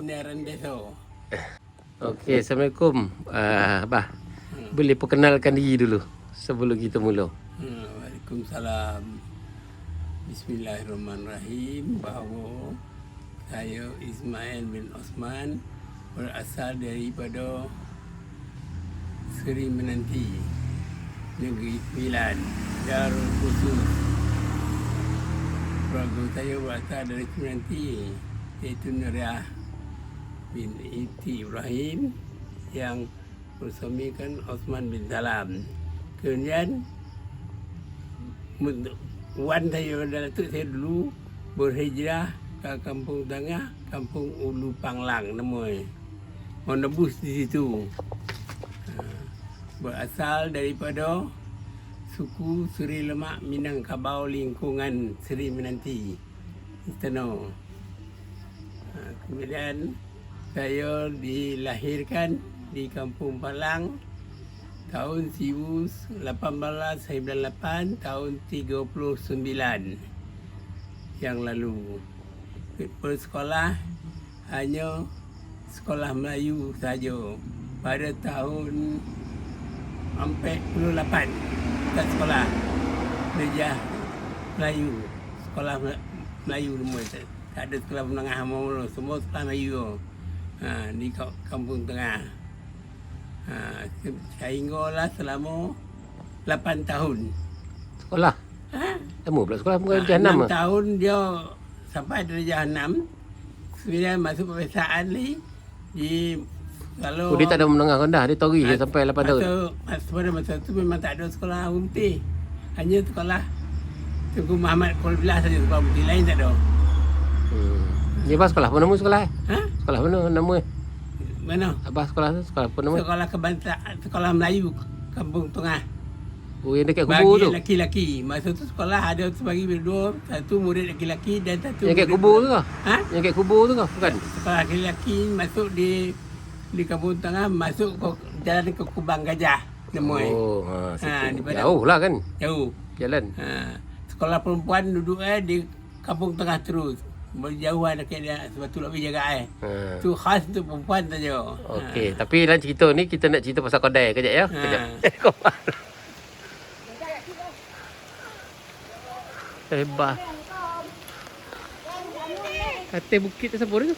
Sinaran Deso. Okey, Assalamualaikum. Abah, boleh perkenalkan diri dulu sebelum kita mula. Waalaikumsalam. Bismillahirrahmanirrahim. Bahawa saya Ismail bin Osman berasal daripada Seri Menanti, Negeri Sembilan, Darul Khusus. Keluarga saya berasal dari Menanti, iaitu Nuriah bin Iti Ibrahim yang bersuamikan Osman bin Salam. Kemudian wan saya dan datuk saya dulu berhijrah ke Kampung Tengah, Kampung Ulu Panglang namanya. Menebus di situ. Berasal daripada suku Seri Lemak Minangkabau lingkungan Seri Menanti, Istana. Kemudian saya dilahirkan di Kampung Palang tahun 1898, tahun 39 yang lalu. Bersekolah hanya sekolah Melayu saja. Pada tahun 48 kita sekolah Darjah Melayu, sekolah Melayu semua. Tak ada sekolah menengah mula, semua sekolah Melayu. Di Kampung Tengah. Sehinggalah selama 8 tahun. Sekolah? Lama pula sekolah darjah 6 6 tahun dia sampai darjah 6. Kemudian masuk peperiksaan ni di kalau dia tak ada menengah rendah, dia tori je sampai 8 tahun. Pada masa tu memang tak ada sekolah putih. Hanya sekolah Tengku Muhammad Kolbilah saja, sekolah putih lain tak ada. Dia Abah sekolah apa nama sekolah? Sekolah mana nama? Mana? Abah sekolah tu sekolah apa nama? Sekolah sekolah Melayu Kampung Tengah. Oh, yang dekat kubur tu. Bagi laki-laki. Masa tu sekolah ada sebagi berdua, satu murid laki-laki dan satu Yang kat murid kubur tu ke? Yang kat kubur tu ke? Bukan. Sekolah laki-laki masuk di Kampung Tengah, masuk ke jalan ke Kubang Gajah namanya. Oh, di jauh lah kan jauh jalan. Sekolah perempuan duduk di Kampung Tengah terus. Berjauhan dekat dia sebab tu nak pergi jaga tu khas untuk perempuan saja. Okey, tapi dalam cerita ni kita nak cerita pasal kedai kejap ya. Kejap. Hebat. Kata bukit tersebut tu.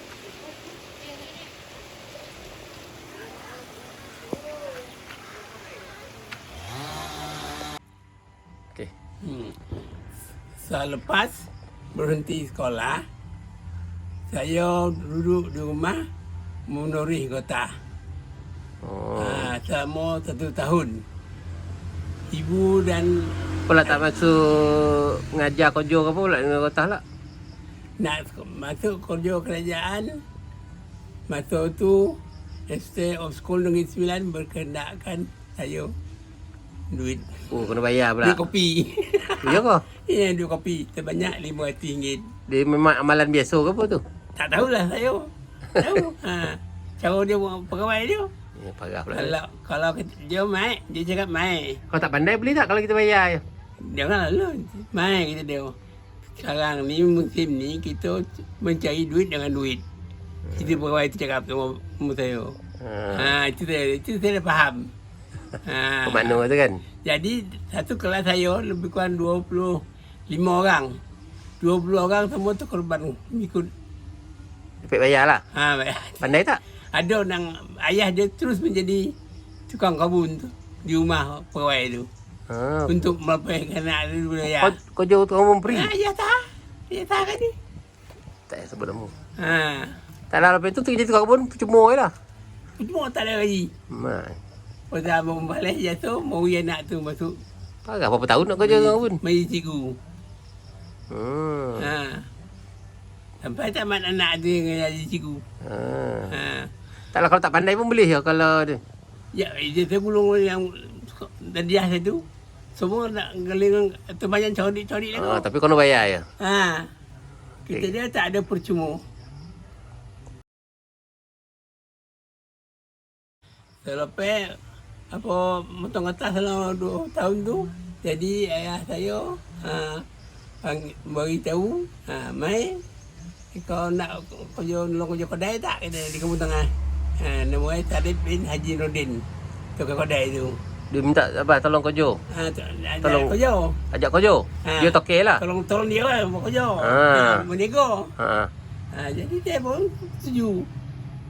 Okey. Selepas berhenti sekolah, saya duduk di rumah menoreh kota. Selama 1 tahun. Ibu dan Pula tak masuk ngajar kerja ke apa pula dengan kota lah. nak masuk kerja kerajaan. Masa tu Estate of School Negeri Sembilan berkehendakkan saya duit. Oh, kena bayar pula. Duit kopi. Ya ke? Ya, duit kopi sebanyak RM500. Dia memang amalan biasa ke apa tu? Tak tahulah saya. Tahu. Cara dia buat pegawai dia. Ya, parah pula. Kalau dia mai, dia cakap mai. Kau tak pandai boleh tak kalau kita bayar je? Janganlah lu. Mai kata dia. Sekarang ni musim ni kita mencari duit dengan duit. Kita pegawai tu cakap sama saya. Itu saya dah faham. Bermakna tu kan? Jadi satu kelas saya lebih kurang 25 orang. 20 orang semua tu korban ikut. Dapat bayar lah. Pandai tak? Ada orang ayah dia terus menjadi tukang kabun tu di rumah pegawai tu. Untuk melampirkan anak dia budaya. Kau jauh tukang memberi? Ya tak. Ya tak kan ni. Tak payah sebut nama. Tak lah, lepas tu jadi tukang kabun percuma je lah. Percuma tak ada gaji. Pasal membalas jatuh, mau anak tu masuk. Parah, berapa tahun nak kerja tukang kabun? Mari cikgu. Sampai tamat anak tu dengan jadi cikgu. Taklah kalau tak pandai pun boleh ya kalau dia. Ya, dia gulung yang darjah tu. Semua nak geling terbanyak corik-corik lah. Tapi kau nak bayar ya. Kita dia tak ada percuma. Selepas apa motong atas selama 2 tahun tu, jadi ayah saya beritahu mai Kau nak kerja nolong kerja kedai tak? Kata di Kampung Tengah. Nama dia Tarif bin Haji Nordin. Tukang kedai tu. Dia minta apa tolong kerja. Tolong kerja. Ajak kerja. Dia tokek lah. Tolong dia lah buat kerja. Menego. Jadi dia pun setuju.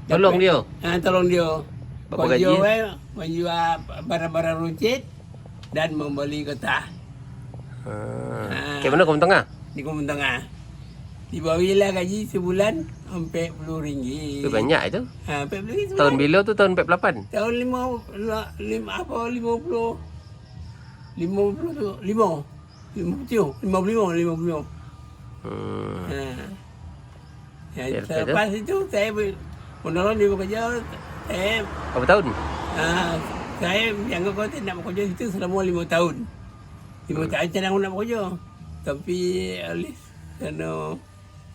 Tolong dia. Tolong dia. Berapa Kerja gaji? menjual barang-barang runcit dan membeli getah. Kat mana Kampung Tengah? Di Kampung Tengah. Diberilah gaji sebulan RM40. Tu banyak itu. RM40 sebulan. Tahun bila tu tahun 48. Tahun 50 tu 55. Lepas itu saya menolong dia bekerja. Saya Berapa tahun? Saya yang kata nak bekerja situ selama 5 tahun. 5 tahun saya nak bekerja. Tapi oleh kerana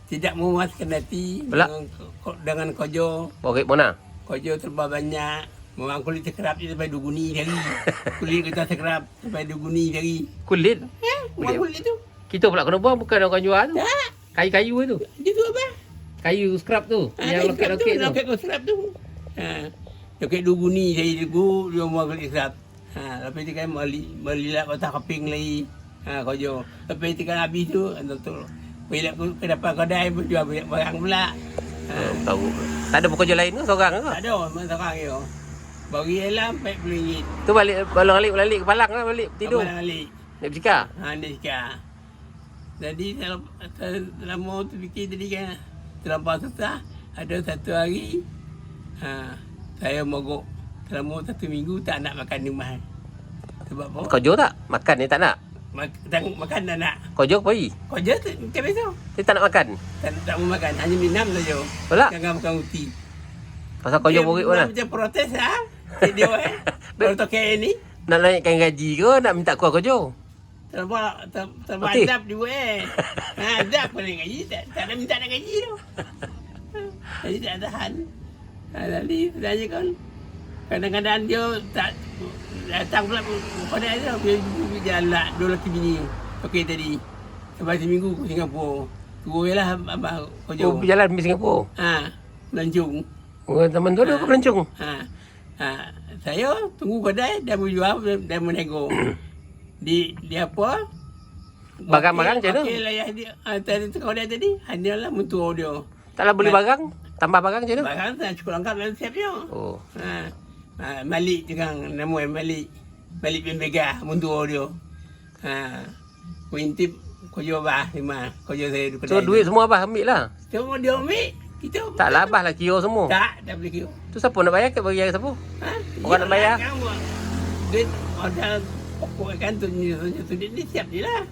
tidak memuaskan hati dengan kerja. Bawa ke mana? Kerja terlalu banyak. Memang kulit sekerap je sampai 2 guni hari. Kulit kita sekerap sampai 2 guni hari. Kulit? Memang kulit tu. Kita pula kena buang bukan orang jual tu. Tak. Kayu-kayu tu. Itu apa? Kayu scrap tu. Yang loket-loket tu. Loket scrap tu. Loket 2 guni saya dulu dia mau kulit scrap. Lepas tu kan melilat patah keping lagi. Kerja. Lepas tu kan habis tu betul. Bila aku ke depan kedai pun jual barang pula. Tahu. Tak ada pekerja lain ke seorang ke? Tak ada, memang seorang je. Bagi elam RM40. Tu balik ke Palang lah balik tidur. Abang balik. Naik bercakap. Dia cakap. Jadi selama tu fikir tadi kan, terlampau susah. Ada satu hari, saya mogok. Selama 1 minggu tak nak makan di rumah. Sebab apa? Kerja tak? Makan ni tak nak? Makan tak nak. Kerja ke pergi? Kerja macam biasa. Dia tak nak makan? Tak mau makan, hanya minum saja. Betul? Jangan makan uti. Pasal kerja borik pun lah. Macam protes lah. Dia baru tokai ni. Nak naikkan gaji ke nak minta keluar kerja? Terlalu adab dia adab pun nak gaji. Tak ada minta nak gaji tu. Jadi tak tahan. Jadi sebenarnya kan kadang-kadang dia tak datang pula pada dia. Dia jalan 2 lelaki bini. Okey tadi. Sampai seminggu ke Singapura. Turun lah abang kerja. Oh, berjalan di Singapura? Melancong. Oh, teman tu ada ke melancong? Saya tunggu kedai dia berjual dan menego. Di apa? Barang-barang macam mana? Okey lah ya dia. Tadi kedai tadi hanyalah mentua dia. Taklah beli barang? Tambah barang macam mana? Barang tak cukup lengkap dalam siap dia. Oh. Malik juga nama Malik. Malik bin Bega mentua dia. Kuintip kerja abah lima. Kerja saya di kedai. So duit semua abah ambil lah? Semua dia ambil. Kita Taklah abah lah kira semua? tak boleh kira. Tu siapa nak bayar? Bagi siapa? Orang nak bayar? Duit modal pokok kan tu duit ni siap je lah.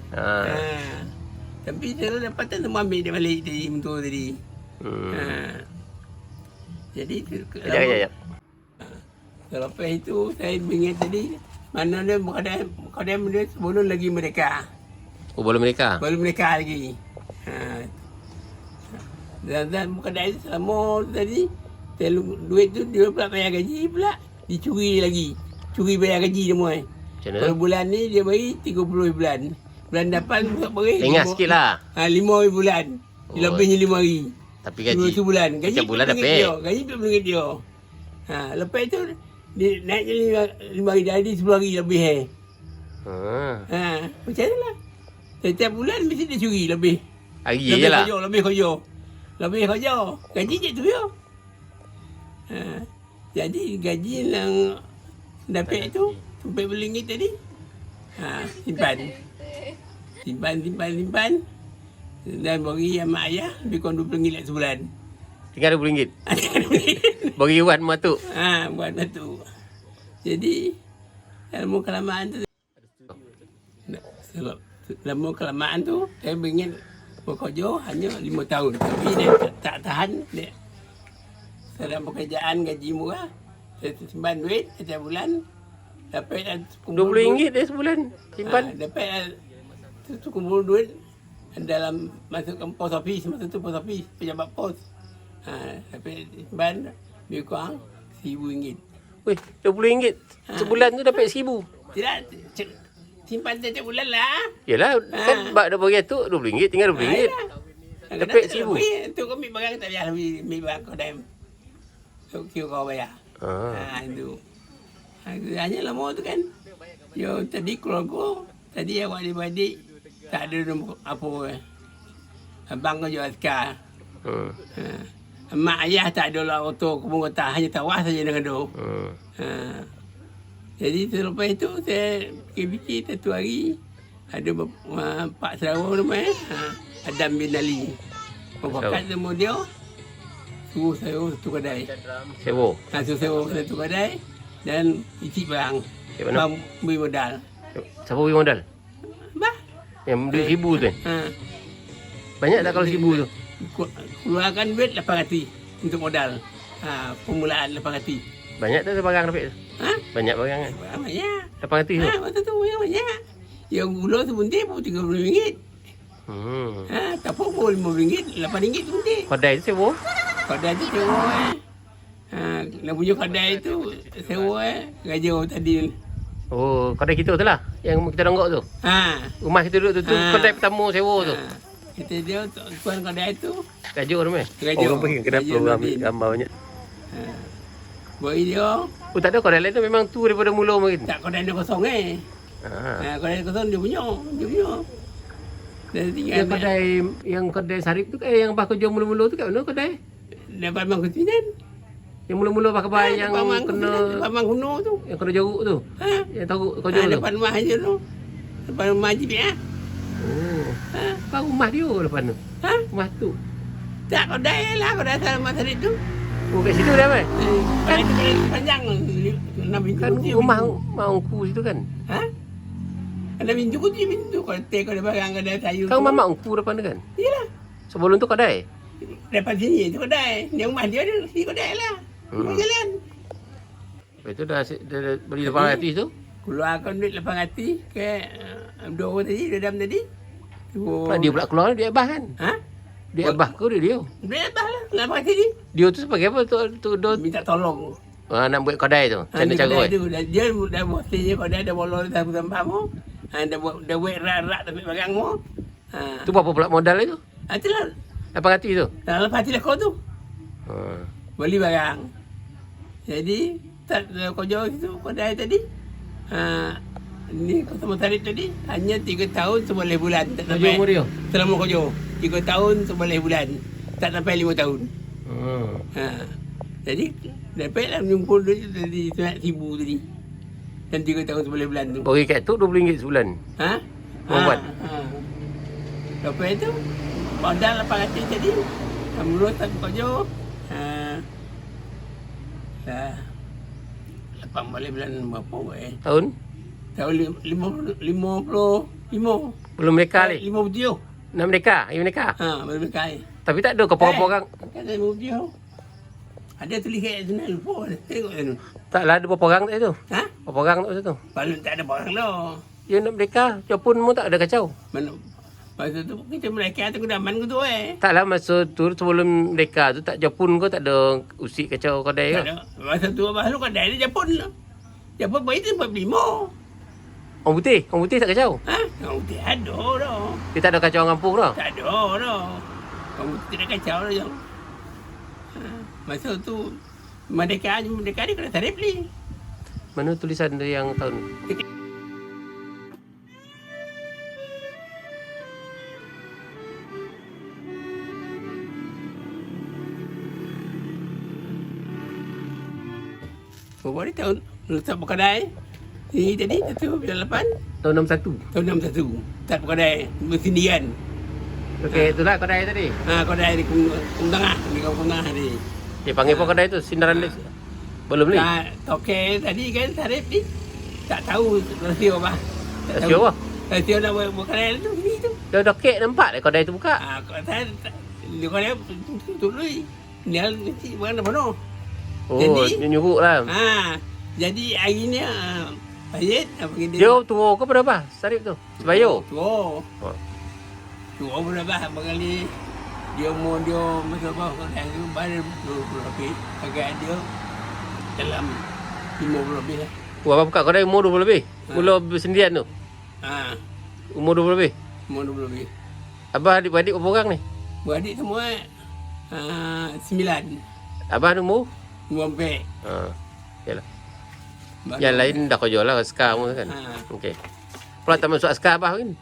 Tapi dia dapatan semua ambil dia balik dari mentua tadi. Jadi Sekejap. Lepas itu saya ingat tadi mana dia kedai dia sebelum lagi mereka. Oh, boleh mereka? Belum mereka lagi. Dan kedai selama tadi duit tu dia pula bayar gaji pula dicuri lagi. Curi bayar gaji semua. Macam mana? Kalau bulan ni dia bagi 30 bulan. Bulan depan tak bagi. Ingat sikit lah. 5 bulan. Lebihnya 5 hari. Tapi gaji? 2 bulan. Gaji Macam bulan dah RM40 dia. Gaji RM40 dia. Lepas tu dia naiknya 5 hari jadi 10 hari lebih. Macam mana lah. Setiap bulan mesti dia curi lebih. Hari je lah. Lebih kerja. Gaji je tu ya. Jadi gaji yang dapat tu RM40 tadi. Simpan. Dan bagi mak ayah lebih kurang RM20 sebulan. Tinggal RM20. Bagi Wan Matuk. Buat batu. Jadi ilmu kelamaan tu lama kelamaan tu saya ingin bekerja hanya 5 tahun. Tapi dia tak tahan dia. Dalam pekerjaan gaji murah, saya simpan duit setiap bulan. Dapat RM20 dia sebulan simpan. Dapat kumpul duit dalam masukkan pos office. Masa tu pos office, pejabat pos. Dapat simpan lebih kurang RM1,000. Weh, RM20 sebulan tu dapat RM1,000. Tidak, simpan setiap bulan lah. Yalah, kan bak dah bagi tu RM20 tinggal RM20. Dapat 1,000. Tu kami barang tak payah ambil barang kedai. Kira kau bayar. Itu. Hanya lama tu kan. Yo tadi keluarga, tadi awak adik-adik tak ada apa. Abang kau jual askar. Mak ayah tak ada lah auto kebun kota, hanya tawah saja dengan do. Jadi selepas itu saya fikir satu hari ada Pak Sarawak nama Adam bin Ali. Bapak nama dia suruh saya satu kedai. Sewa. Suruh sewa satu kedai dan isi barang. Bang beri modal. Siapa beri modal? Bah. Yang beli 1,000 tu. Banyak tak kalau 1,000 tu? Keluarkan duit 800 untuk modal. Permulaan 800. Banyak tak barang dapat tu? Banyak barang kan? Banyak. 800 tu? Masa tu banyak. Yang gula sebuntir pun RM30. Tak apa pun RM5, RM8 sebuntir. Kedai tu sewa? Kedai tu sewa nak punya kedai tu sewa raja tadi. Oh, kedai kita tu lah. Yang kita donggok tu. Rumah kita duduk tu, kedai pertama sewa tu. Kita dia tuan kedai tu. Raja tu meh? Raja. Orang pergi kenapa orang ambil gambar banyak. Bagi dia. Oh, tak ada kedai lain tu memang tu daripada mula mungkin. Tak, kedai dia kosong kedai kosong dia punya. Dan tinggal yang kedai Sarip tu yang bah kerja mula-mula tu kat mana kedai? Depan Bang Kutinan. Yang mula-mula bah kebai yang kena Depan Bang Kuno tu. yang kena jeruk tu. Yang tahu kerja tu. Depan rumah je tu. Depan rumah Haji. Oh. Kau rumah dia depan tu. Rumah tu. Tak, kedai lah. Kedai Salamat Sarip tu. Oh, kat situ dah, Mai? Kedai tu panjang. 6 pintu. Kan rumah mak situ kan? Ada pintu kunci pintu. Kedai barang, kedai sayur. Kan rumah mak depan tu kan? Yalah. Sebelum tu kedai? Depan sini tu kedai. Dia rumah dia ada. Sini kedai lah. Jalan. Lepas tu dah beli 800 tu? Keluarkan duit 800 ke dua orang tadi, dua dam tadi. Dia pula keluar duit Abah kan? Duit Abah ke duit dia? Duit Abah lah, 800 tadi. Dia tu sebagai apa tu? Minta tolong. Nak buat kedai tu? Macam mana cara tu? Dia dah buat sini kedai, dah bolong dah sampah mu. Dah buat rak-rak tapi barang mu. Tu berapa pula modal itu? Itulah. 800 tu? Dah lepas hati lah kau tu. Beli barang. Jadi, tak kerja situ kedai tadi. Ni Kota Sarip tadi hanya 3 tahun 11 bulan. Tak sampai umur dia? Selama kerja 3 tahun 11 bulan. Tak sampai 5 tahun. Jadi dapatlah menyumpul duit tadi RM100,000 tadi. Dan 3 tahun 11 bulan tu. Bagi kat tu RM20 sebulan. Buat. Lepas itu modal 800 tadi. Mula tak kerja. Lepas balik bulan berapa Tahun? Tahun 55. Belum mereka ni? 57. Nak mereka? Ya mereka? Belum mereka. Tapi tak ada orang. Kata 57. Ada tulis kat sana, lupa. Tengok sana. Taklah ada berapa orang tak itu? Berapa orang tak tu? Paling tak ada barang dah. Ya nak mereka, Jepun mu tak ada kacau. Mana? Masa tu kita mereka tu kedaman ke tu Taklah masa tu sebelum mereka tu tak Jepun ke tak ada usik kacau kedai ke? Tak ada. Masa tu abah lu kedai dia Jepun lah. Jepun bayi tu 45. Orang putih tak kacau? Orang putih ada dah. Dia tak ada kacau orang kampung dah? Tak ada dah. Orang putih tak kacau dah je. Masa tu Merdeka dia kena Sarip beli. Mana tulisan dia yang tahun? Berapa ni tahun letak berkedai. Ini tadi tu bulan 8 Tahun 61. tahun 61. Tak berkedai bersendirian. Okey, itulah kedai tadi. Kedai di Kung Tengah, di Kung Tengah ni. Dia panggil apa kedai tu? Sindaran dia. Belum ni? Okey, tadi kan Sarip ni tak tahu rahsia apa. Rahsia apa? Rahsia nak buat kedai tu ni tu. Dia dah kek nampak dah kedai tu buka. Saya dia kedai tutup dulu. Dia kecil bukan apa. Oh, jadi, dia nyuruh lah. Jadi hari ni Syed panggil dia tua ke berapa? Sarip tu? Sebayo? Tua. Tua berapa kali dia umur dia masa apa kan baru 20 lebih. Agak dia dalam 50 lebih lah. Apa buka kedai umur 20 lebih? Mula bersendirian tu? Umur 20 lebih? Umur 20 lebih. Abah adik-adik berapa orang ni? Beradik semua 9. Abah nombor? 4. Yalah. Yang lain dah kerja lah askar semua kan. Okey. Pula tak masuk askar abah kan?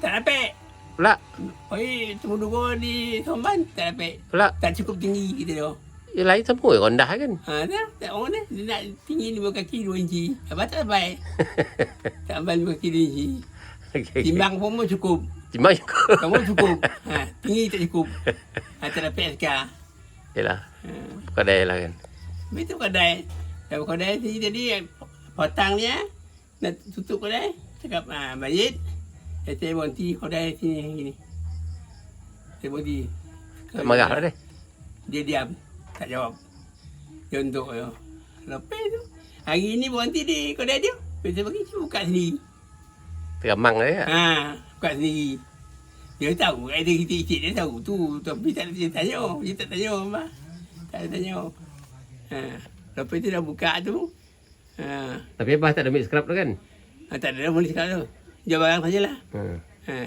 Tak dapat. Pula? Temu dua di Somban tak dapat. Pula? Tak cukup tinggi kita tu. Yang lain semua rendah kan? Tak orang ni. Dia nak tinggi 2 kaki 2 inci. Abah tak sampai. Tak sampai 2 kaki 2 inci. Okay. Timbang pun cukup. Timbang cukup. Kamu cukup. Tinggi tak cukup. Tak dapat askar. Yalah. Kedai lah kan. Betul kedai. Dan kedai sini tadi potang dia nak tutup kedai. Cakap Majid. Saya berhenti kedai sini gini. Saya berhenti. Tak marah lah dia. Dia diam. Tak jawab. Dia untuk tu. Lepas tu. Hari ni berhenti di kedai dia. Saya pergi buka sendiri. Teramang lah ya. Buka sendiri. Dia tahu. Ada kita-kita dia tahu. Tapi tak ada tanya. Dia tak tanya apa. Tak ada tanya. Lepas tu dah buka tu. Tapi abah tak ada ambil scrap tu kan? Tak ada dah boleh sekarang tu. Jual barang sajalah.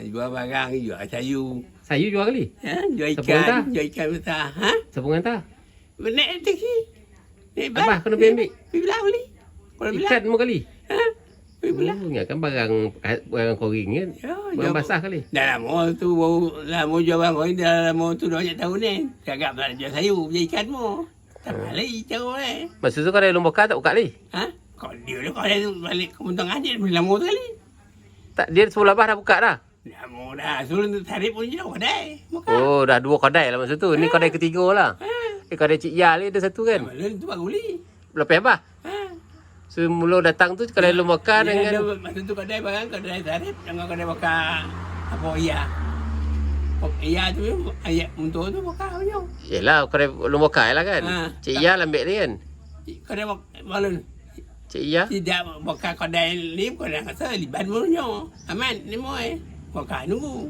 Jual barang, jual sayur. Sayur jual kali? Jual Siapa hantar? ikan. Jual ikan besar. Siapa hantar? Naik taksi. Naik bas. Abah kena pergi ambil? Pergi belah beli. Kalau belah. Ikan semua kali? Pergi belah. Ingatkan barang koring kan? Barang basah kali? Dah lama tu, lama jual barang koring. Dah lama tu dah banyak tahun ni. Cakap nak jual sayur, jual ikan pun. Tak balik cara ni. Masa tu kalau lomba tak buka lagi? Kalau dia tu, kalau dia balik ke Muntang Adik, dia boleh lama tu kali. Tak, dia sebelum abah dah buka dah? Lama dah. Sebelum tarif pun je dah kedai. Oh, dah 2 kedai lah masa tu. Ni kedai ketiga lah. Kedai Cik Ya ni ada satu kan? Malam tu baru beli. Lepas abah? So, mula datang tu kedai lomba dengan... Masa tu kedai barang, kedai tarif. Dengan kedai bakar apa iya. Iya tu, ayat untuk tu bakar punya. Yelah, kedai lomba lah kan? Cik Ya lah ambil dia kan? Kedai balon. Cik Ya? Tidak bakar kedai ni, kedai kata liban punya. Aman, ni mau bakar nunggu.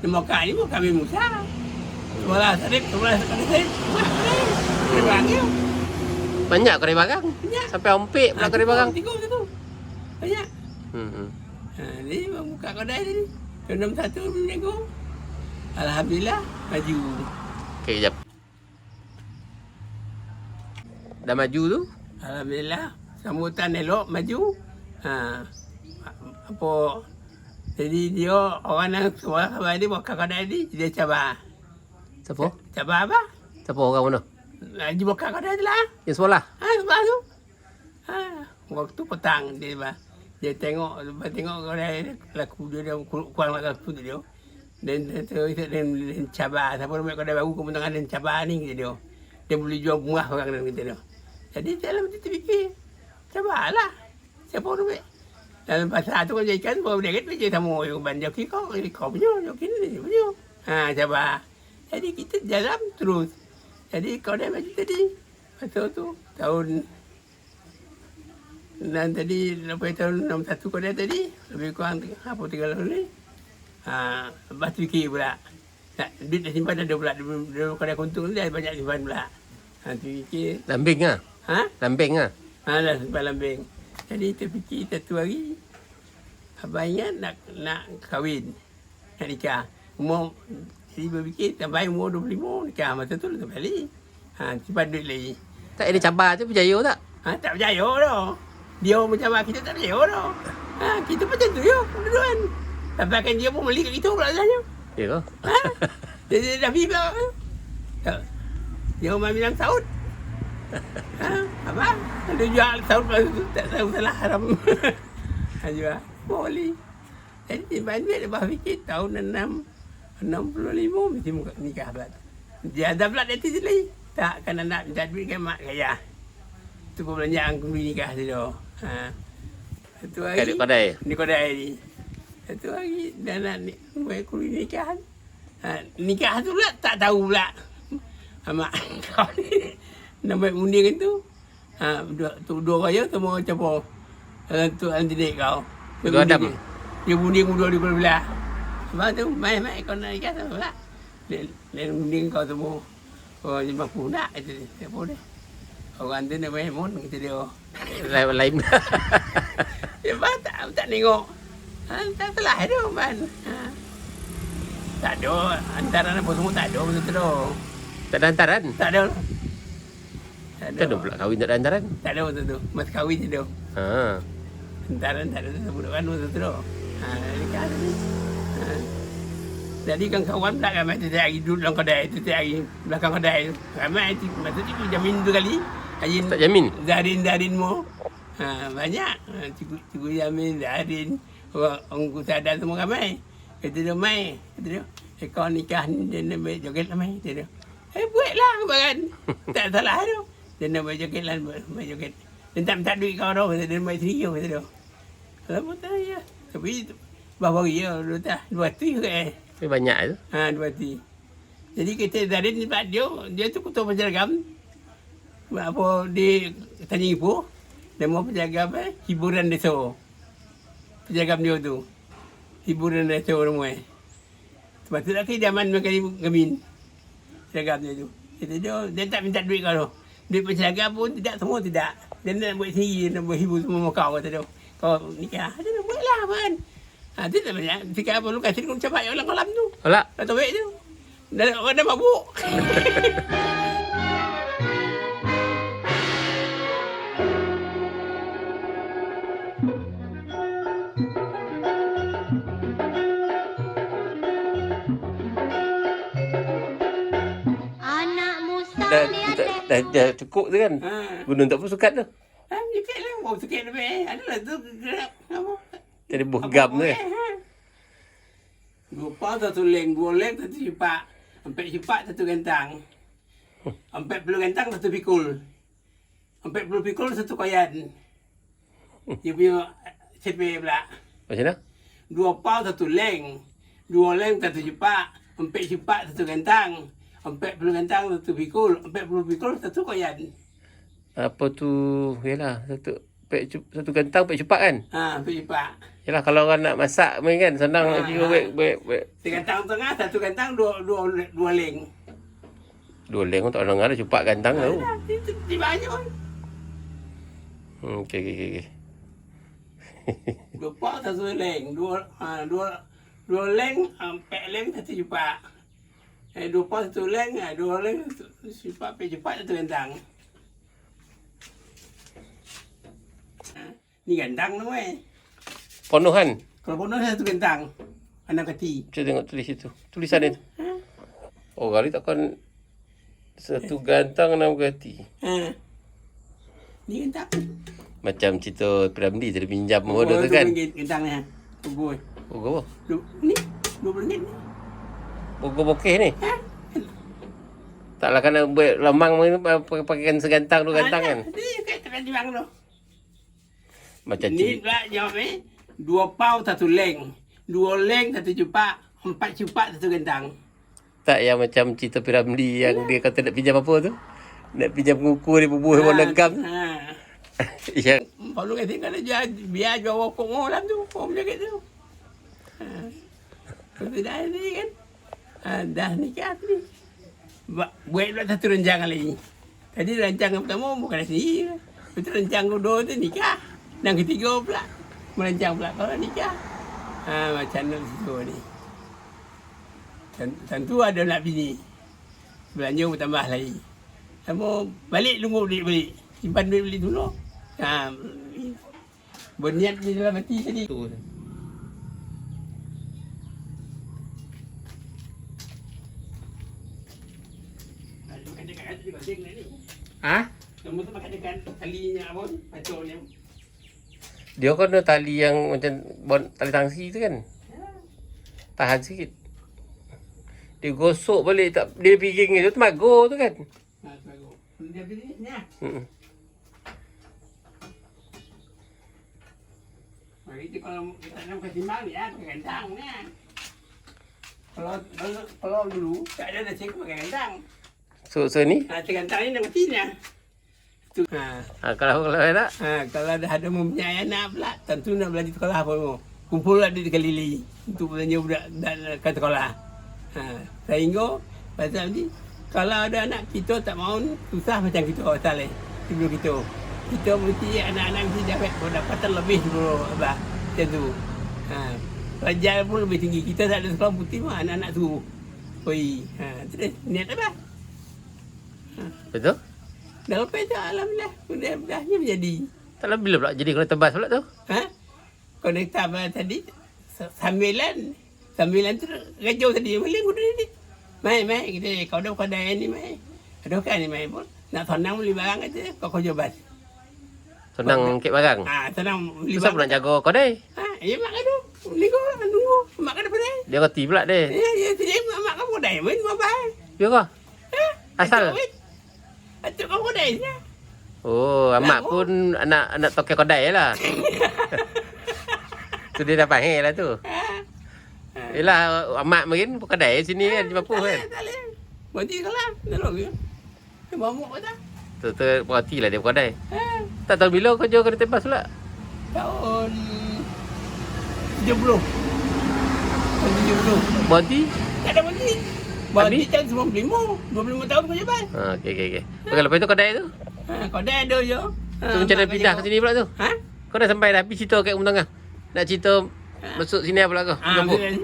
Ni bakar ni bakar kami Musa. Sebelah tarif, sebelah tarif. Kedai barang dia. Banyak kedai barang? Banyak. Sampai ompik pula kedai barang? 3 tu. Banyak. Ni buka kedai tadi. Tahun 61 minggu. Alhamdulillah maju. Okey, jap. Dah maju tu? Alhamdulillah sambutan elok maju. Apa jadi dia orang yang sekolah khabar dia buka kedai ni dia cabar. Siapa? Cabar apa? Siapa orang mana? Lagi buka kedai tu lah. Yang sekolah? Sebelah tu. Waktu petang dia tengok kedai laku dia kurang laku dia. Dan cabar siapa nak kedai baru kemenangan dan cabar ni kata dia. Dia boleh jual murah orang dalam kata dia. Jadi dalam tu terfikir cabarlah. Siapa nak ambil? Dalam pasar tu kan jual ikan baru dia kata je sama orang banjau kau punya jokin ni punya. Cabar. Jadi kita jalan terus. Jadi kau dah maju tadi. Pasal tu tahun dan tadi lepas tahun 61 kau dah tadi lebih kurang apa 3 tahun ni. Lepas tu fikir pula. Duit dah simpan ada pula. Dia kadang kuntung ni dah banyak simpan pula. Tu fikir. Lambing lah? Lambing lah? Dah simpan lambing. Jadi terfikir satu hari. Abang ingat nak kahwin. Nak nikah. Umur, jadi berfikir sampai umur 25 nikah. Masa tu tak balik. Simpan duit lagi. Tak ada cabar tu berjaya tak? Tak berjaya dah. Dia orang mencabar kita tak berjaya dah. Kita pun macam tu ya. Dua-duaan. Sampai kan dia pun beli kat kita pula sebenarnya. Ya ke? Dia dah pergi pula. Dia orang bilang Saud. Apa? Dia jual Saud tu. Tak tahu salah haram. Jual. Boleh. Jadi simpan duit lepas fikir tahun 65 mesti nikah pula. Dia ada pula dia tu lagi. Tak, kan nak minta duit kan mak kaya. Tu pun belanjaan kundi nikah tu dah. Satu hari. Di kedai ni. Satu hari dah nak buat kundi nikah. Nikah tu pula tak tahu pula. Mak kau ni nak buat undi kan tu. Dua raya semua campur. Tu antidik kau. Dua adam. Dia undi muda di belah. Sebab tu mai kau nak nikah tu pula. Dia undi kau semua. Oh, 50 nak itu siapa dia? Orang tu nak main mon kita dia. Lain. Dia tak tengok. Tak salah dia man. Tak ada. Hantaran apa semua tak ada betul tu. Tak ada hantaran? Tak ada. Tak Tak ada pula kahwin tak ada hantaran. Tak ada betul tu. Mas kahwin je tu. Ha. Hantaran tak ada budak kan betul tu. Dekat ni. Jadi kawan-kawan pula ramai setiap hari duduk dalam kedai, setiap hari belakang kedai tu. Ramai masa cikgu jamin tu kali. Ajin Tak jamin? Zarin mu. Banyak. Cikgu jamin, Zarin. Orang kusadar semua ramai. Kata dia, Mai. Kata dia, kau nikah ni, dia nak balik joget lah, Mai. Kata dia, buatlah bagan. Tak salah tu. Dia nak balik joget lah, balik joget. Dia tak minta duit kau tau. Kata dia, Mai serius. Kata dia. Lama tak ya. Tapi, bahawa ya, 2 hati ke Tapi banyak tu. 2 hati. Jadi kata Zarin ni sebab dia tu ketua penjaragam. Apa dia tanya ibu. Dia mau penjaragam hiburan desa. Penjaragam dia tu. Hiburan desa semua. Sebab tu lah ke zaman kali gamin. Penjaragam dia tu. Kata dia tak minta duit kau tu. Duit penjaragam pun tidak, semua tidak. Dia nak buat sendiri, nak buat hibur semua kau kata dia. Kau nikah. Dia nak buatlah kan. Dia tak banyak. Jika apa lu kasih kau cepat orang kolam tu. Alah. Tak tahu tu. Dah mabuk. Dah cukup tu kan. Gunung tak pun sukat tu. Sikit lah. Oh, sikit lebih. Adalah tu gerak. Apa? Jadi buh gam tu. 2 pau 1 leng, 2 leng 1 cipak. 4 cipak 1 gantang. 40 gantang 1 pikul. 40 pikul 1 koyan. Dia punya CP pula. Macam mana? 2 pau 1 leng. 2 leng 1 cipak. 4 cipak 1 gantang. 40 gantang 1 pikul. 40 pikul 1 koyan. Apa tu? Yalah, satu gantang 4 cepat kan? 4 cipak. Yalah, kalau orang nak masak main kan senang nak kira baik. 1 gantang tengah, 1 gantang 2 leng. 2 leng pun tak orang ada cepat gantang tau. Di banyak pun. Okey. 2 pau 1 leng. 2 leng, 4 leng 1 cipak. 2 pau 1 leng, 2 leng cipak 4 cipak 1 gantang. Ni gantang tu Penuhan. Kalau penuh 1 gantang. Anak kecil. Saya tengok tulis itu. Tulisan itu. Oh, kali takkan 1 gantang 6 gati. Ni gantang. Macam cerita Piramli tadi pinjam modal tu kan. Gantang ni. Pukul. Pokok apa? Ni RM20 ni. Pokok bokeh ni. Taklah kena buat lemang pakaikan segantang 2 gantang kan. Ni kat tekan timbang tu. Macam Ni pula jawab 2 pau 1 leng. 2 leng 1 cipak. 4 cipak 1 gantang. tak yang macam cerita Piramli yang dia kata nak pinjam apa tu? Nak pinjam ngukur dia bubuh warna gam. Yang kalau kata kalau biar jual rokok orang tu, orang jaga tu. Sudah ni kan. Dah nikah ni. Buat pula satu rancangan lagi. Tadi rancangan pertama bukan sendiri. Betul rancangan kedua tu nikah. Dan ketiga pula merancang pula kalau nikah. Macam mana situ ni. Tentu ada nak bini. Belanja bertambah lagi. Sama balik tunggu duit balik. Simpan duit balik dulu. Berniat di dalam hati tadi. ah? Kamu tu pakai dekat talinya apa? Pacornya. Dia kan ada tali yang macam tali tangsi tu kan. Tahan sikit. Dia gosok balik tak dia piring tu mago tu kan. Bagus. Dia beli ni. Mari kita kalau kita nak ketimbang ni pakai kandang ni. Kalau dulu tak ada nasi pakai kandang. So ni? Kandang ni nak mati ni. Tu. Kalau tak? Kalau ada mempunyai anak pula, tentu nak belajar sekolah pun. Kumpullah duit keliling untuk belanja budak ke sekolah. Sehingga pasal ni kalau ada anak kita tak mahu susah macam kita pasal sebelum kita mesti anak-anak mesti dapat pendapatan lebih dulu abah. Macam tu. Raja pun lebih tinggi. Kita tak ada sekolah putih mah anak-anak suruh. Oi, terus niat apa? Betul? Dah lepas tu alhamdulillah. Mudahnya menjadi. Tak lah bila pula jadi kalau tebas pula tu? Konektor apa tadi? Sambilan tu rajau tadi. Boleh guna ni. Mai kita kau dah kedai ni mai. Ada kan ni mai pun. Nak senang beli barang aja kau jabat. Senang kek barang? Senang beli barang. Siapa nak jaga kedai? Ya mak kau tunggu. Mak kau dah pedai. Dia reti pula dia. Ya, jadi mak kau pedai pun mobile. Ya ke? Asal? Atuk kau pedai je. Oh, amak pun anak tokai kedai lah. Tu dia dah faham lah tu. Yelah, amak mungkin kedai sini kan, di Papua kan. Tak boleh. Berarti kalah. Tak boleh. Dia bawa mak kata. Tu berarti lah dia kedai. Tak tahu bila kau jual kereta bas pula? Tahun 70. Tahun 70. Berhenti? Tak ada berhenti. Berhenti tahun 95 tahun kau jabat. Okey. Okey, lepas tu kedai tu? Kedai ada je. Tu macam mana pindah ke sini pula tu? Kau dah sampai dah habis cerita kat Kampung Tengah? Nak cerita masuk sini pula kau? Masuk sini.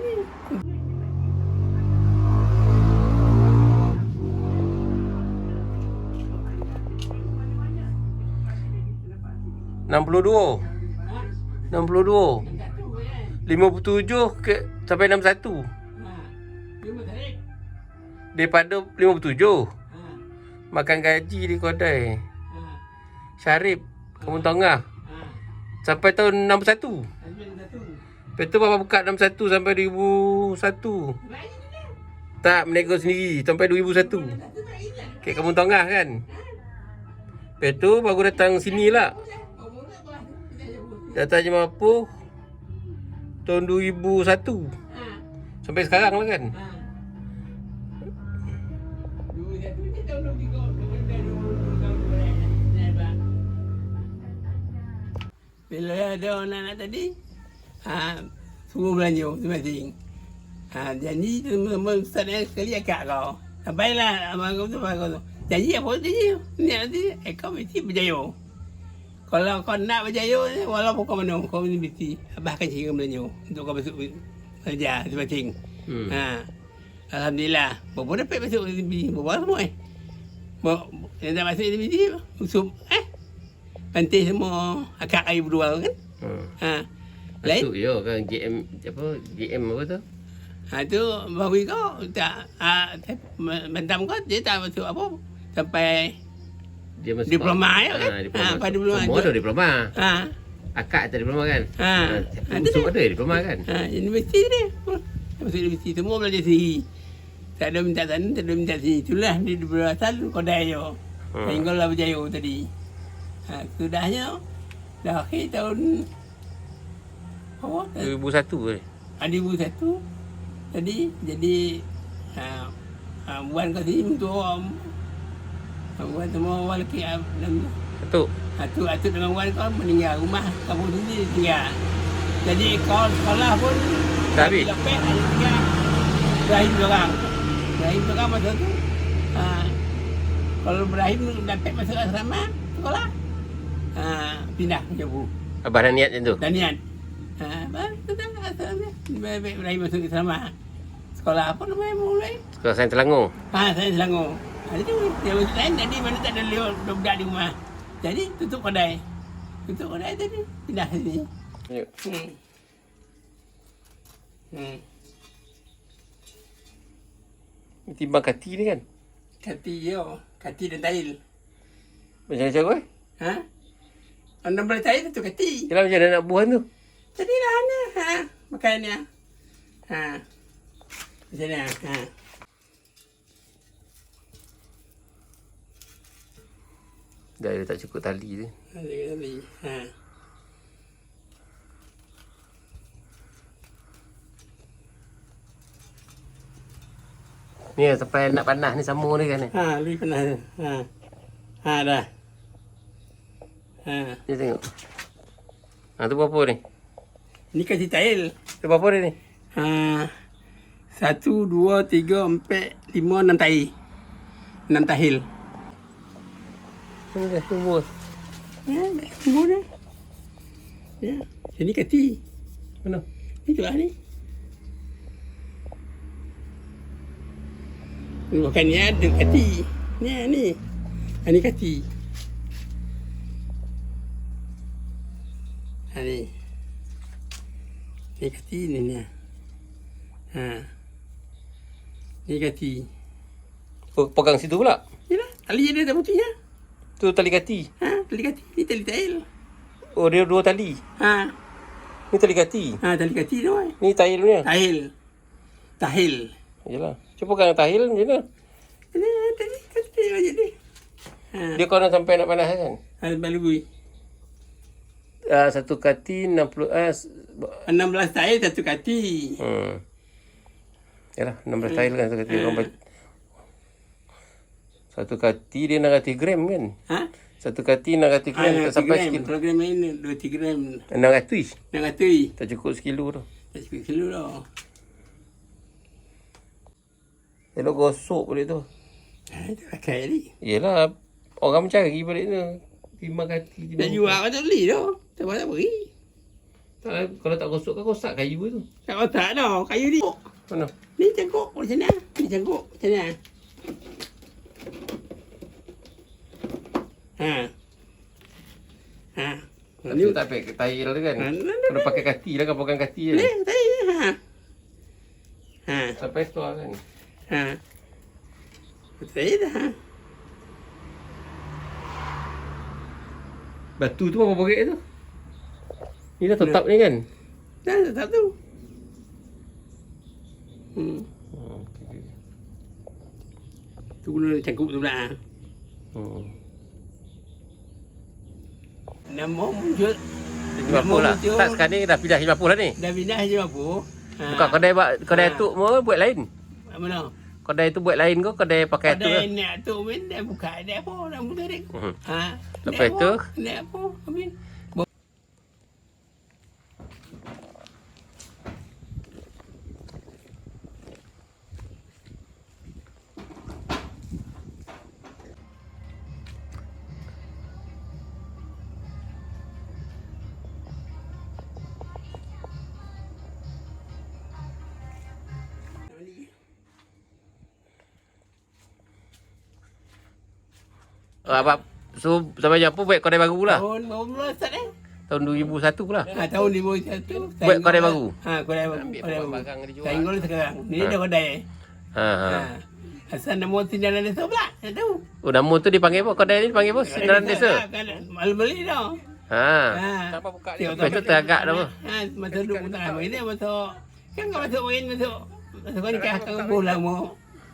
62. 57 ke sampai 61. Daripada 57 makan gaji di kedai Syarif Kampung Tengah sampai tahun 61. Lepas tu Bapa buka 61 sampai 2001. Tak, menego sendiri sampai 2001. Kat Kampung Tengah kan. Lepas tu baru datang sini lah. Datang je Mampu tahun 2001 sampai sekarang lah kan. Bila ada anak-anak tadi, suruh belanja masing-masing. Janji teman-teman ustaz sekali akak kau. Sampailah abang kau tu. Janji apa janji? Ni nanti kau mesti berjaya. Kalau kau nak berjaya, walaupun kau mana, kau mesti bahkan sehingga belanja untuk kau masuk kerja masing-masing. Alhamdulillah. Berapa dapat masuk TV? Berapa semua yang tak masuk TV, usup pantai semua akak air berdua kan. Lain tu yo kan GM apa tu? Tu bawi kau tak bentam kau dia tak masuk apa sampai dia masuk diploma ya kan. Pada diploma. Semua ada diploma. Akak ada diploma kan? Usup ada diploma kan? Universiti dia. Masuk universiti semua belajar sendiri. Tak ada minta sana, tak ada minta sini. Itulah dia berasal kedai yo. Sehinggalah berjaya tadi. Sudahnya dah akhir tahun 2001 2001 tadi jadi buat kat sini untuk buat semua orang lelaki Atuk dengan wan kau meninggal rumah kampung sini tinggal. Jadi kau sekolah pun habis lepas ada tinggal Ibrahim seorang masa tu kalau Ibrahim dapat masuk asrama sekolah pindah ke Jambu. Abah dah niat macam tu? Dah niat. Baik Ibrahim masuk asrama. Sekolah apa namanya mulai? Sekolah Sains Selangor. Sains Selangor. Jadi dia masuk lain tadi mana tak ada budak di rumah. Jadi tutup kedai tadi pindah sini. Ya. Timbang kati ni kan? Kati dan tail. Macam-macam kau? Orang boleh tail tu kati. Yalah macam mana nak buah tu? Jadilah ni. Makannya. Macam ni. Dah dia tak cukup tali tu. Tali. Ni sampai nak panas ni sama ni kan ni. Lebih panas tu. Dah. Ni tengok. Tu berapa ni? Ni kasi tail. Tu berapa dia ni? 1, 2, 3, 4, 5, 6 tahi. 6 tahil. Ni dah semua. Semua dah. Ya. Sini kati. Mana? Ni tu lah ni. Makan ni ada kati. Ni. Ini kati. Ni. Ni kati ni. Ni kati. Pegang situ pula. Yalah, tali dia tak putih ya. Tu tali kati. Tali kati. Ni tali tail. Oh, dia 2 tali. Ni tali kati. Tali kati tu. Ni tail punya. Tahil. Yalah. Cuba pegang tahil macam mana? Ni tadi kati macam ni. Dia kau nak sampai nak panas kan? Balugui. Satu kati 60 16 tahil satu kati. Yalah, 16 tahil kan satu kati. Satu kati dia 600 gram kan? Satu kati 600 gram tak sampai sekilo. Program ini 2-3 gram. 600. 600. Tak cukup sekilo tu. Tak cukup kilo dah. Elok gosok balik tu. Tak pakai ni. Yelah, orang mencari balik tu. 5 kati. Nak jual apa tak beli dah. Tak apa tak beri. Tak, kalau tak gosok kan rosak kayu tu. Tak kotak dah. Kayu ni. Mana? Ni cangkuk macam mana? Ni cangkuk macam mana? Ni tak pakai tail tu kan? Kena pakai kati lah kan, pegang kati je. Ni, tail. Sampai tu kan. Tail dah. Batu tu apa borek tu? Ni dah tetap ni kan? Dah tetap tu. Tu guna cangkuk tu pula. Nama muncul. 50 lah. Tak, sekarang ni dah pindah 50 lah ni. Dah pindah je apa? Bukan kedai atuk mau buat lain. Mana? Kedai tu buat lain ke? Kedai pakai atuk ke? Kedai nak tu pun dah buka dah apa? Dah buka dah. Lepas tu? Nak apa? Habis. Abang so sampai jam apa buat kedai baru lah. Tahun baru start Tahun 2001 lah. Tahun 2001. Buat kedai baru. Kedai baru. Ambil barang dia jual. Tanggul sekarang. Ni dah kedai. Asal nama Sindaran Desa pula. Tak tahu. Oh, nama tu dipanggil apa? Kedai ni dipanggil apa? Sindaran Desa. Beli dah. Siapa buka dia? Lepas tu teragak dah apa? Masa duduk utara ini masuk. Kan kau masuk main masuk. Masuk kau nikah kau pulang mau.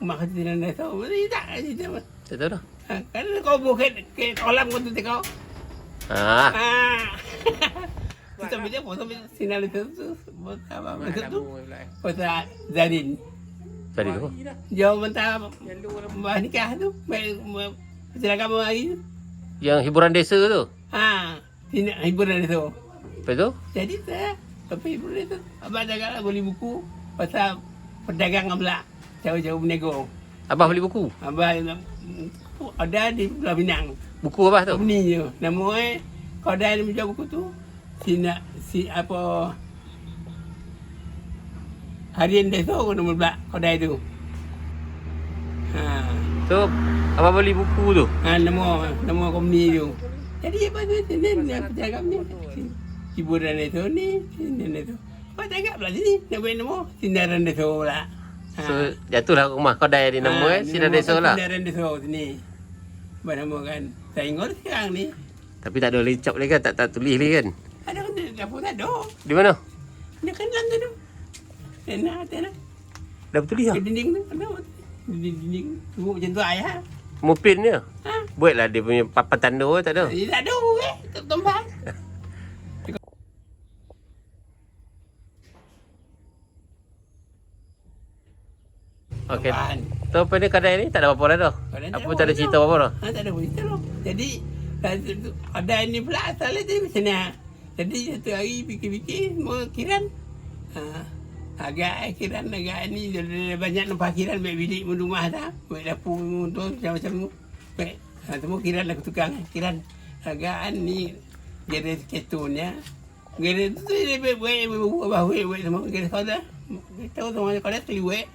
Mak kata Sindaran Desa. Mesti tak cerita. Tak tahu dah. Kan kau bukan ke kolam kau tu kau. Sampai dia foto Sindaran Desa tu. Apa maksud tu? Foto Zadin. Tadi tu. Jauh mentah mbah nikah tu. Silakan hari tu. Yang hiburan desa tu. Sini hiburan tu. Lepas tu? Jadi saya tapi hiburan tu. Abang janganlah beli buku pasal perdagangan pula. Jauh-jauh bernego. Abah beli buku? Abang ada di Pulau Pinang. Buku apa tu? Ni je. Nama kedai ni menjual buku tu. Apa Harian Desa aku nama pula kedai tu. So, abang beli buku tu? Nama company tu. Jadi apa tu? Sini bercakap ni. Hiburan Desa ni. Sindaran Desa. Kau cakap pula sini. Nama nama Sindaran Desa pula. So, jatuhlah rumah kedai ni nama Sindaran Desa lah. Sindaran Desa sini. Nama kan. Saya ingat sekarang ni. Tapi tak ada lecap lagi kan? Tak tulis lagi kan? Ada kan dapur tak ada. Di mana? Dia kan dalam tu. Tenang. Dah bertulis lah? Di dinding tu. Ada dinding. Tunggu macam tu ayah. Mupin dia? Buatlah dia punya papan tanda tak ada? Tak ada tak tumpang. Okey. Tu apa ni kedai ni? Tak ada apa-apa dah dah? Apa tak ada cerita apa-apa dah? Tak ada cerita dah. Jadi ada ni pula asalnya jadi macam ni. Jadi satu hari fikir-fikir mau kiran. Agak kiran agak ni banyak nampak kiran baik bilik rumah dah. Baik dapur tu macam-macam tu. Baik. Semua kiran aku tukang kiran. Agak ni gara ketonnya. Gara tu dia buat semua gara kau dah. Tahu semua kau dah keliwek.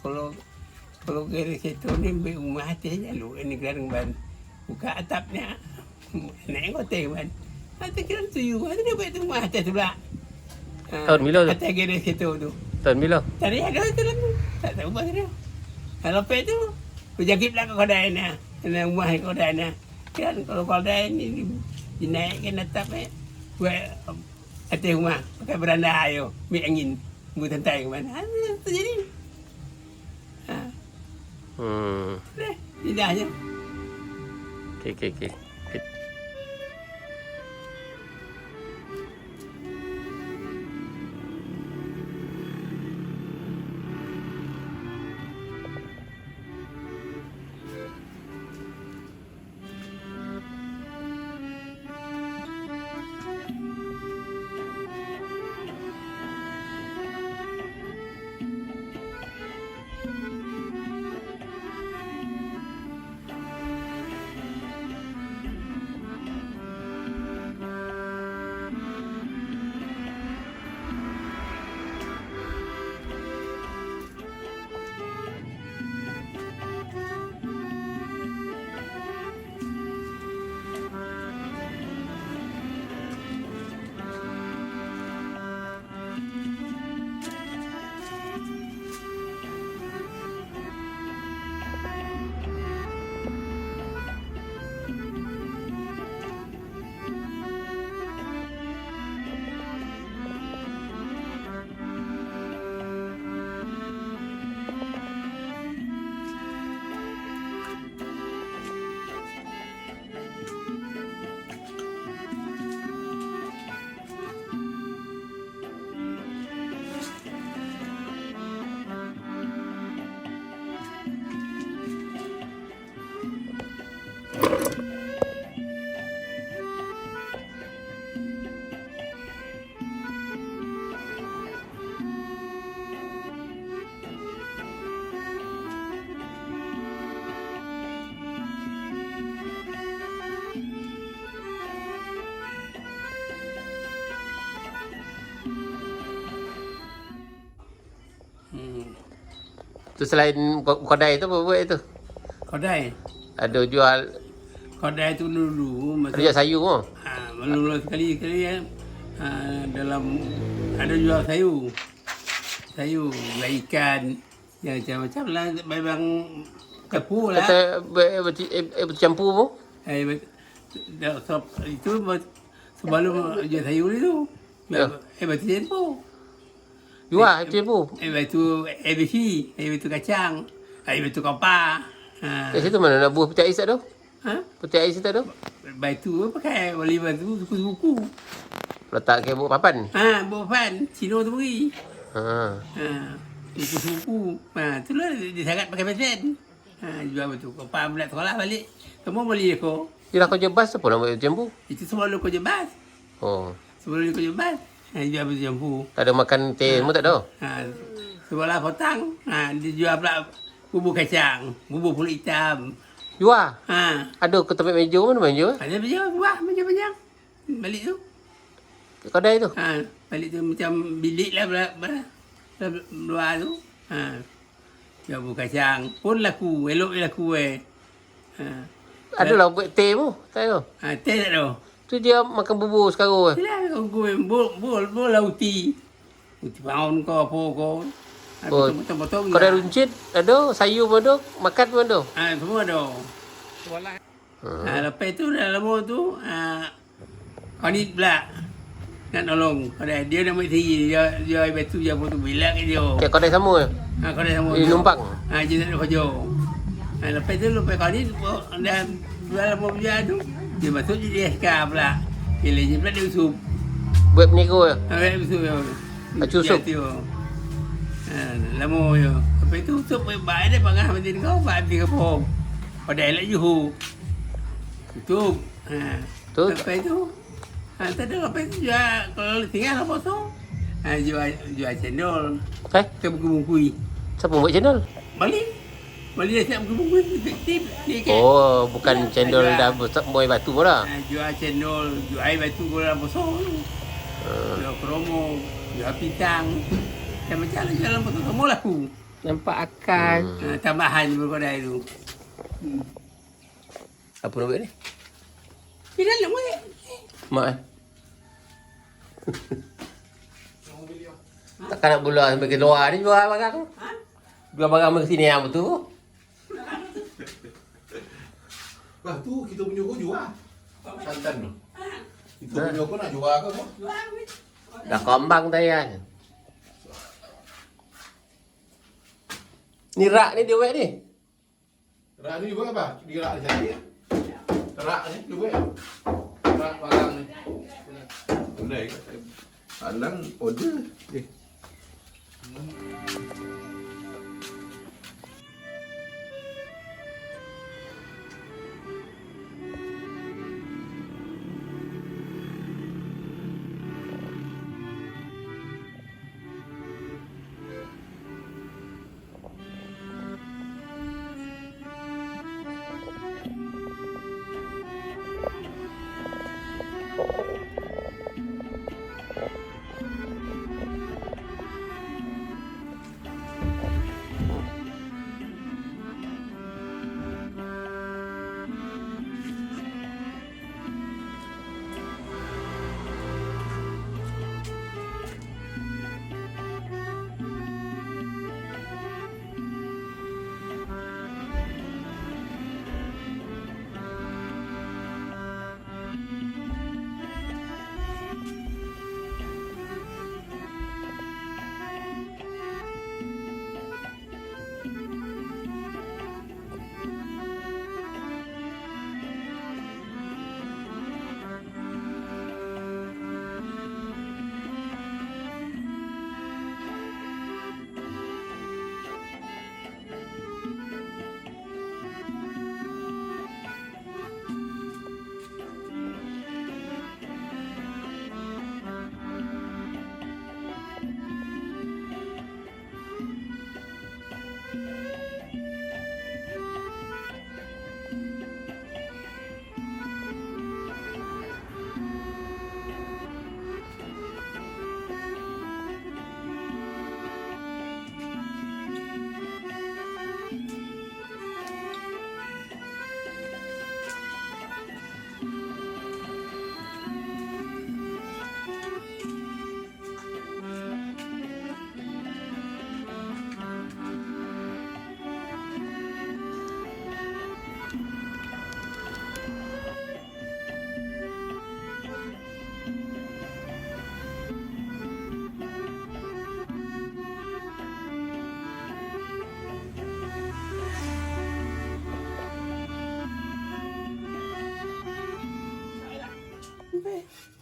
Kalau Kalau kira kereta ni ambil rumah atas lalu ni gelarang ban. Buka atapnya. Naik hotel ban. Atas kira tuju. Atas dia buat rumah atas tu pula. Tahun bila tu? Atas kira kereta tu. Tahun bila? Tak ada tu lah tu. Tak tahu apa dia. Kalau lepas tu, berjangkit pula ke kedai ni. Kena rumah kedai ni. Kan kalau kedai ni dinaikkan atap buat atas rumah. Pakai beranda air. Ambil angin. Tunggu santai ke mana. Itu jadi. Tidak aja. Okey. Tu selain kedai tu apa buat tu? Kedai. Ada jual Kedai tu dulu ada jual sayur ke? Mula sekali dalam ada jual sayur. Sayur, jual ikan, yang macam-macam lah. Memang kepul lah. Kata bercampur pun? Itu sebelum jual sayur ni tu. Ya. Batu tempoh. Jual campur? Batu ABC, batu kacang, batu kapar. Kat situ mana nak buah peti ais tak tu? Peti ais tak tu? Batu pakai wali batu suku-suku. Letak ke buat papan? Buat papan. Cino tu beri. Suku-suku. Tu lah dia sangat pakai pasen. Jual batu kapar pula sekolah balik. Semua beli aku. Yelah kau je bas apa nak buat campur? Itu sebelum kau je bas. Oh. Sebelum kau je bas. Jual batu jambu. Tak ada makan teh semua tak ada? Sebelah petang. Dia jual pula bubur kacang. Bubur pulut hitam. Jual? Ada ke tempat meja mana meja? Ada meja buah, meja panjang. Balik tu. Kedai tu? Balik tu macam bilik lah luar tu. Jual bubur kacang. Pun laku. Elok laku Adalah buat teh pun? Tak ada? Teh tak ada. Tu dia makan bubur sekarang. Itulah bol lauti. Uti pound ko apa ko. Potong-potong. Kedai runcit ada, sayur pun ada, makan pun ada. Semua ada. Lepas tu dah lama tu kau ni pula nak tolong. Dia nak buat sendiri. Dia batu je tu bila ke dia. Kat kedai sama ke? Kedai sama. Dia numpang? Dia tak ada kerja. Lepas tu lepas kau ni dah lama berjalan tu. Dia masuk jadi SK pula. Bila je pula dia usup. Buat peniru ke? Buat usup. Baca usup? Lama je. Lepas tu usup baik dia pangah macam kau. Baik pergi kapung. Kau dah elak Johor. Tutup. Lepas tu. Tak ada. Lepas tu jual. Kalau tinggal apa tu. Jual cendol. Kita buku-bukui. Siapa buat channel? Balik dah siap buku-bukui. Detektif. Oh, bukan cendol dah buai batu pun dah. Jual cendol. Jual air batu pun dah bosong. Jual promo. Jual pisang. Macam-macam lah jual dalam botol. Semua laku. Nampak akal. Tambahan berkodai tu. Apa nak buat ni? Di dalam ke? Mak eh? Takkan nak bola sampai ke luar ni jual barang. Ha? Jual barang ke sini yang betul. Lah tu kita punya kau jual. Santan tu. Kita Ha. punya kau nak jual ke apa? Jual ke? Dah kembang tadi kan. Ni rak ni dia buat ni. Rak ni buat apa? Dia rak jadi. Rak ni dia buat. Rak barang ni. Boleh. Alang order.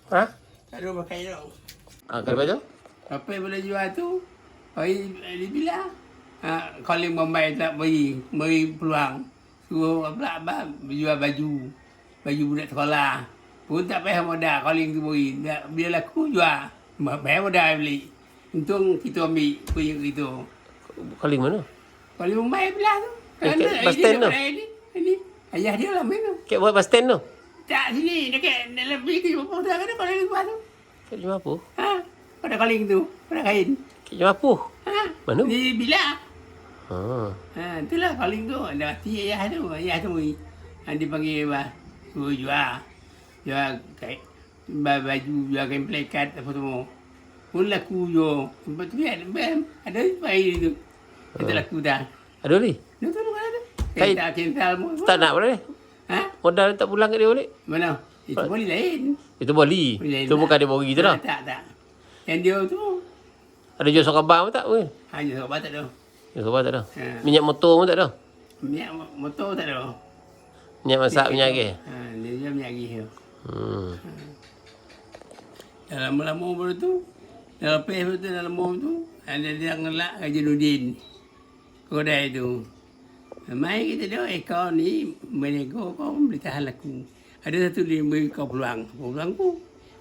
Ha? Tak ada pakai tau. Kalau tu? Apa yang boleh jual tu, dia bilang. Calling Bombay tak beri peluang. Suruh abang jual baju budak sekolah. Pun tak payah modal, calling tu beri. Bila laku jual, payah modal beli. Untung kita ambil punya gitu. Calling mana? Calling Bombay belah tu. kat bus stand tu? Ini ayah dia lah main tu. Kat buat bus stand tu? Tak sini, dekat dalam beli ke jumpa dah kan calling buat tu. Kat jual apa? Ha? Pada calling tu, pada kain. Kat jual apa? Ha? Mana? Di bilah. Ha. Itulah calling tu. Ada hati ayah tu. Ayah tu. Dia panggil bah. Suruh jual. Jual kain. Baju, jual kain plekat apa semua. Pun laku je. Lepas tu ada bayi tu. Kita laku dah. Ada ni? Dia tu mana tu? Kain. Kental semua. Tak nak boleh. Ha? Modal tak pulang kat dia balik. Mana? Itu boleh lain. Itu boleh. Boleh Itu lah. bukan dia bagi tu dah. Tak. Yang dia tu. Ada jual sokabang pun tak pun. Hanya sebab tak ada. Jual sokabang tak ada. Ha. Minyak motor pun tak ada. Minyak motor tak ada. Minyak masak, minyak air. Dia jual minyak air tu. Hmm. Lama-lama baru tu. Dah lepas tu dalam lama tu. Ada dia ngelak Haji Nudin. Kedai tu. Mai kita dah ekor ni menego kau boleh tahan laku. Ada satu dia beri kau peluang. Peluang tu.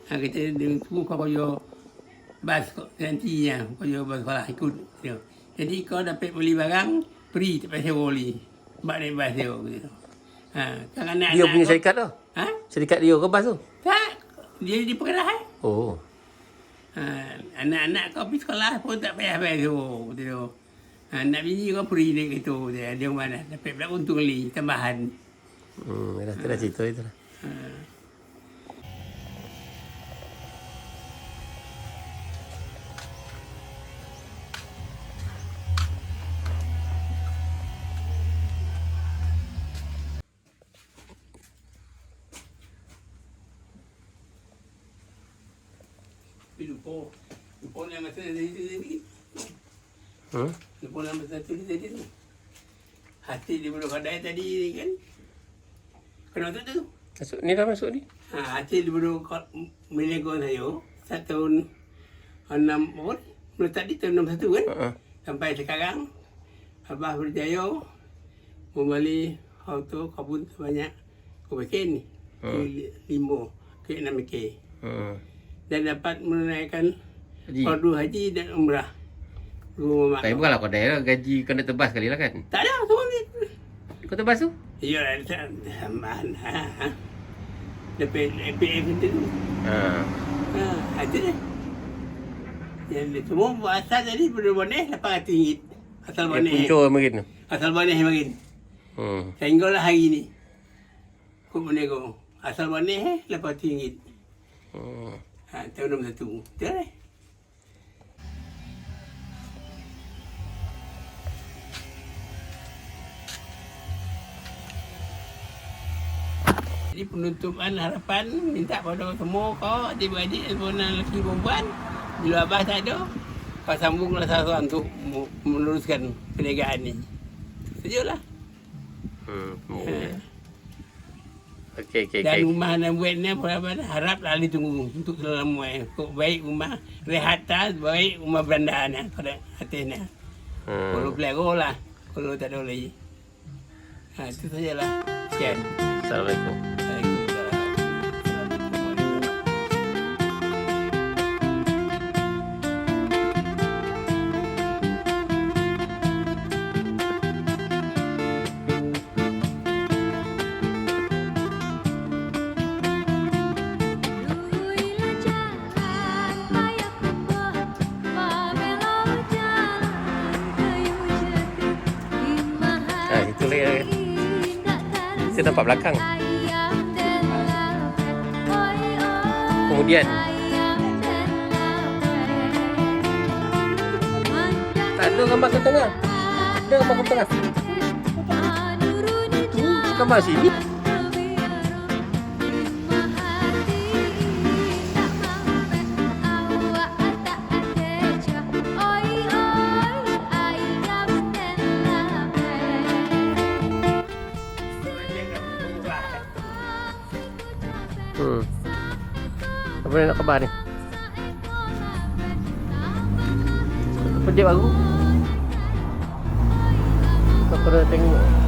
Kita dengan tu kau kaya bas nantinya. Kau kaya bas sekolah ikut. Jadi kau dapat beli barang free tak payah sewa beli. Sebab naik bas dia gitu. Kan anak-anak Dia punya kau- syarikat tu? Ha? Syarikat dia ke bas tu? Tak. Dia di pekerjaan. Oh. Anak-anak kau pergi sekolah pun tak payah bayar tu. Betul. Nak biji kau free dia gitu dia. Dia mana? Dapat pula untung li tambahan. Dah tu dah cerita itu lah. Lupa yang masa tadi. Lupa yang masa tadi tu. Hati di bulu kedai tadi ni kan. Kena tu. Masuk ni dah masuk ni. Hati di bulu milik saya. 1 tahun 6 tahun. Mula tadi tahun 61 kan. Sampai sekarang. Abah berjaya. Membeli auto kabun sebanyak. Kau bikin ni. 5 ke 6 ke. Dan dapat menunaikan fardu haji dan umrah. Tapi bukanlah kau dah gaji kau nak tebas sekali lah kan? Tak ada, semua ni. Kau tebas tu? Ya, tambahan. Dapat APF itu tu. Ada dah. Yang semua asal tadi benar-benar RM800. Asal boneh. Punca makin tu? Asal boneh makin. Sehinggalah hari ni. Kau menego. Asal boneh RM800. Tahun 61. Betul lah. Jadi penutupan harapan minta pada semua kau adik-beradik sebenarnya lelaki perempuan. Bila Abah tak ada, kau sambunglah seorang untuk meneruskan perniagaan ni. Sajalah. Okey. Dan rumah nak buat ni apa-apa harap lali tunggu untuk selama baik rumah rehatan, baik rumah beranda ni pada hati ni. Kalau pelihara lah, kalau tak ada lagi. Itu sajalah. Sekian. Assalamualaikum. Itu lagi. Saya nampak belakang. Kemudian tak ada gambar ke tengah. Ada gambar ke tengah. Itu gambar sini. Apa nak khabar ni? Projek baru. Kau perlu tengok.